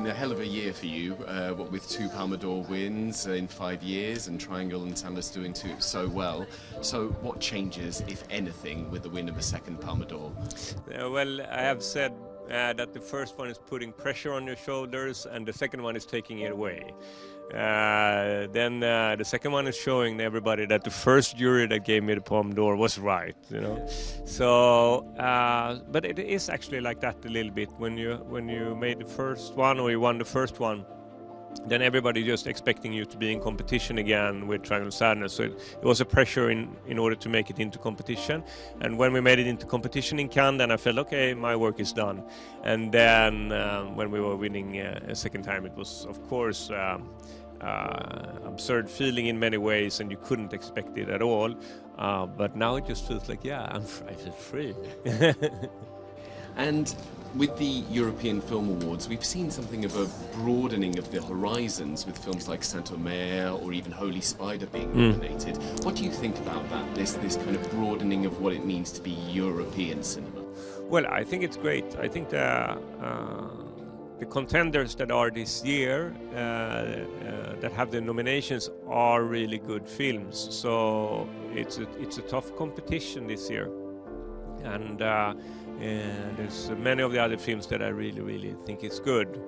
been a hell of a year for you, what with 2 Palme d'Or wins in 5 years and Triangle and Talus doing so well. So what changes, if anything, with the win of a second Palme d'Or? Well, I have said that the first one is putting pressure on your shoulders and the second one is taking it away. Then the second one is showing everybody that the first jury that gave me the Palme d'Or was right, you know. So, but it is actually like that a little bit when you made the first one or you won the first one. Then everybody just expecting you to be in competition again with Triangle Sadness. So it was a pressure in order to make it into competition. And when we made it into competition in Cannes, then I felt, okay, my work is done. And then when we were winning a second time, it was, of course, absurd feeling in many ways, and you couldn't expect it at all. But now it just feels like, yeah, I feel free. And with the European Film Awards, we've seen something of a broadening of the horizons with films like Saint-Omer or even Holy Spider being nominated. What do you think about that, this kind of broadening of what it means to be European cinema? Well, I think it's great. I think the contenders that are this year, that have the nominations, are really good films. So it's a tough competition this year. And there's many of the other films that I really think is good.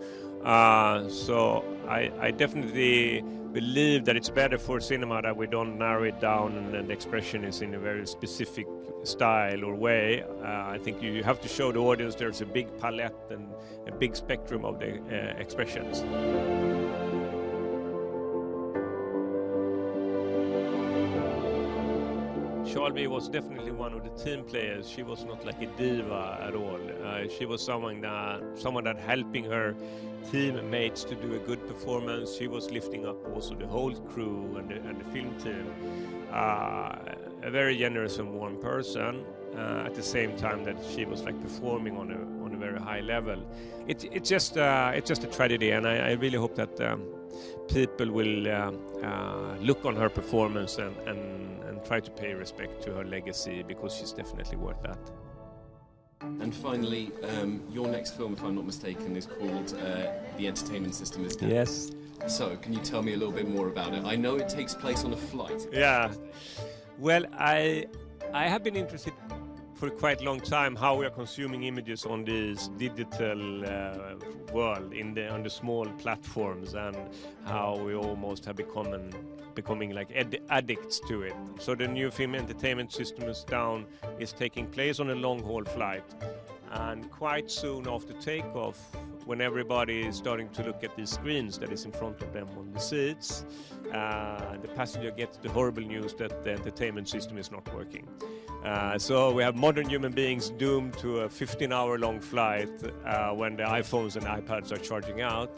So I definitely believe that it's better for cinema that we don't narrow it down and the expression is in a very specific style or way. I think you have to show the audience there's a big palette and a big spectrum of the expressions. Charlby was definitely one of the team players. She was not like a diva at all. She was someone that helping her teammates to do a good performance. She was lifting up also the whole crew and the film team. A very generous and warm person. At the same time that she was like performing on a very high level. It's just a tragedy, and I really hope that people will look on her performance and try to pay respect to her legacy, because she's definitely worth that. And finally, your next film, if I'm not mistaken, is called The Entertainment System is Dead. Yes. So, can you tell me a little bit more about it? I know it takes place on a flight. Yeah. Well, I have been interested for quite a long time how we are consuming images on this digital world on the small platforms, and how we almost have becoming like addicts to it. So the new film Entertainment System is taking place on a long-haul flight, and quite soon after takeoff, when everybody is starting to look at these screens that is in front of them on the seats, the passenger gets the horrible news that the entertainment system is not working. So we have modern human beings doomed to a 15-hour-long flight when the iPhones and iPads are charging out,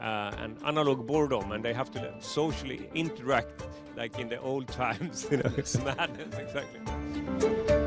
and analog boredom, and they have to socially interact like in the old times. You know, it's madness, exactly.